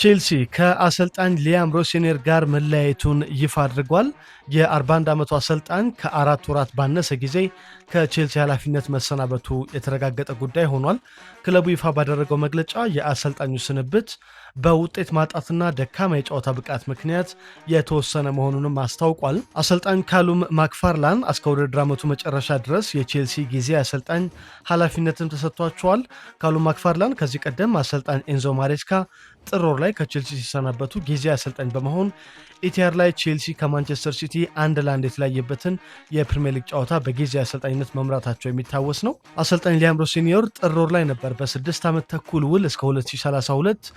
ቼልሲ ከአሰልጣኝ ሊያም ሮሴኔር ጋር መለያየቱን ይፋ አድርጓል። የ41 ዓመቱ አሰልጣኝ ከ4 ወራት ባነሰ ጊዜ ከቼልሲ ኃላፊነት መሰናበቱ የተረጋገጠ ጉዳይ ሆኗል። ክለቡ ይፋ ባደረገው መግለጫ የአሰልጣኙ ስንብት በውጤት ማጣትና ደካማ የጨዋታ ብቃት ምክንያት የተወሰነ መሆኑንም አስታውቋል። አሰልጣኝ ካሉም ማክፋርላን እስከ ውድድር ዓመቱ መጨረሻ ድረስ የቼልሲ ጊዜ አሰልጣኝ ኃላፊነትም ተሰጥቷቸዋል። ካሉም ማክፋርላን ከዚህ ቀደም አሰልጣኝ ኤንዞ ማሬስካ ጥር ወር ላይ ከቼልሲ ሲሰናበቱ ጊዜ አሰልጣኝ በመሆን ኢቲሃድ ላይ ቼልሲ ከማንቸስተር ሲቲ 1-1 የተለያየበትን የፕሪሚየር ሊግ ጨዋታ በጊዜ አሰልጣኝነት መምራታቸው የሚታወስ ነው። አሰልጣኝ ሊያም ሮሴኒዮር ጥር ወር ላይ ነበር በ6 ዓመት ተኩል ውል እስከ 2032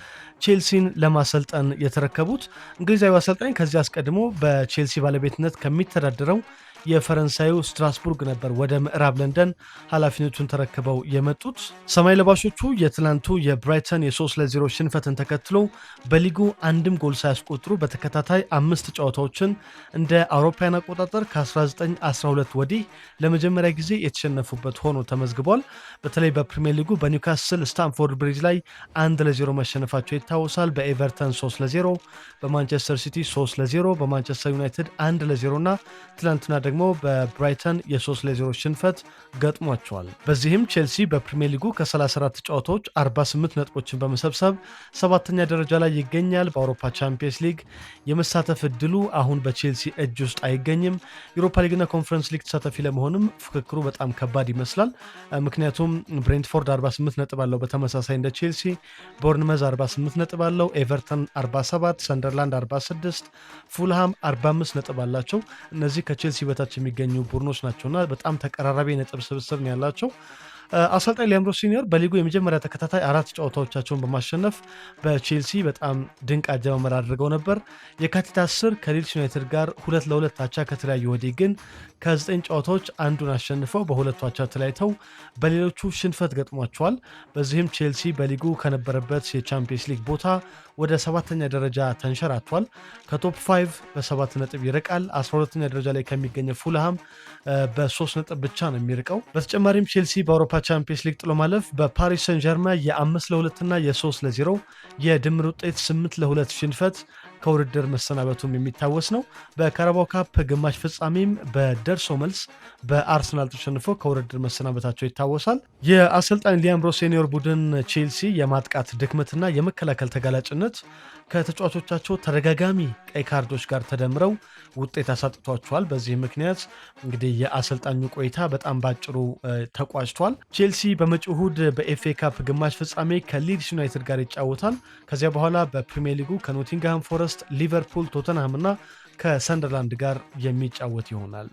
ቼልሲን ለማሰልጠን የተረከቡት። እንግሊዛዊ አሰልጣኝ ከዚህ አስቀድሞ በቼልሲ ባለቤትነት ከሚተዳደረው የፈረንሳዩ ስትራስቡርግ ነበር ወደ ምዕራብ ለንደን ኃላፊነቱን ተረክበው የመጡት። ሰማይ ለባሾቹ የትላንቱ የብራይተን የ3-0 ሽንፈትን ተከትሎ በሊጉ አንድም ጎል ሳያስቆጥሩ በተከታታይ 5 ጨዋታዎችን እንደ አውሮፓውያን አቆጣጠር ከ1912 ወዲህ ለመጀመሪያ ጊዜ የተሸነፉበት ሆኖ ተመዝግቧል። በተለይ በፕሪሚየር ሊጉ በኒውካስል ስታንፎርድ ብሪጅ ላይ 1-0 መሸነፋቸው ይታወሳል። በኤቨርተን 3-0፣ በማንቸስተር ሲቲ 3-0፣ በማንቸስተር ዩናይትድ 1-0 እና ትላንትና ደግሞ በብራይተን የ3-0 ሽንፈት ገጥሟቸዋል። በዚህም ቼልሲ በፕሪሚየር ሊጉ ከ34 ጨዋታዎች 48 ነጥቦችን በመሰብሰብ 7ኛ ደረጃ ላይ ይገኛል። በአውሮፓ ቻምፒየንስ ሊግ የመሳተፍ እድሉ አሁን በቼልሲ እጅ ውስጥ አይገኝም። ዩሮፓ ሊግና ኮንፈረንስ ሊግ ተሳታፊ ለመሆንም ፍክክሩ በጣም ከባድ ይመስላል። ምክንያቱም ብሬንትፎርድ 48 ነጥብ አለው በተመሳሳይ እንደ ቼልሲ፣ ቦርንመዝ 48 ነጥብ አለው፣ ኤቨርተን 47፣ ሰንደርላንድ 46፣ ፉልሃም 45 ነጥብ አላቸው። እነዚህ ከቼልሲ በታች የሚገኙ ቡድኖች ናቸውና በጣም ተቀራራቢ ነጥብ ስብስብ ነው ያላቸው። አሰልጣኝ ሊያም ሮሴኒዮር በሊጉ የመጀመሪያ ተከታታይ 4 ጨዋታዎቻቸውን በማሸነፍ በቼልሲ በጣም ድንቅ አጀማመር አድርገው ነበር። የካቲት 10 ከሊድስ ዩናይትድ ጋር 2-2 አቻ ከተለያዩ ወዲህ ግን ከ9 ጨዋታዎች አንዱን አሸንፈው በሁለቱ አቻ ተለያይተው በሌሎቹ ሽንፈት ገጥሟቸዋል። በዚህም ቼልሲ በሊጉ ከነበረበት የቻምፒየንስ ሊግ ቦታ ወደ 7ኛ ደረጃ ተንሸራቷል። ከቶፕ 5 በ7 ነጥብ ይርቃል። 12ኛ ደረጃ ላይ ከሚገኘው ፉልሃም በ3 ነጥብ ብቻ ነው የሚርቀው። በተጨማሪም ቼልሲ በአውሮፓ ቻምፒየንስ ሊግ ጥሎ ማለፍ በፓሪስ ሰን ጀርመን የ5-2 እና የ3-0 የድምር ውጤት 8-2 ሽንፈት ከውድድር መሰናበቱም የሚታወስ ነው። በካራባው ካፕ ግማሽ ፍጻሜም በደርሶ መልስ በአርሰናል ተሸንፎ ከውድድር መሰናበታቸው ይታወሳል። የአሰልጣኝ ሊያም ሮሴኒዮር ቡድን ቼልሲ የማጥቃት ድክመትና የመከላከል ተጋላጭነት ከተጫዋቾቻቸው ተደጋጋሚ ቀይ ካርዶች ጋር ተደምረው ውጤት አሳጥቷቸዋል። በዚህ ምክንያት እንግዲህ የአሰልጣኙ ቆይታ በጣም ባጭሩ ተቋጭቷል። ቼልሲ በመጪው እሁድ በኤፍኤ ካፕ ግማሽ ፍጻሜ ከሊድስ ዩናይትድ ጋር ይጫወታል። ከዚያ በኋላ በፕሪሚየር ሊጉ ከኖቲንግሃም ፎረስት፣ ሊቨርፑል፣ ቶተንሃም እና ከሰንደርላንድ ጋር የሚጫወት ይሆናል።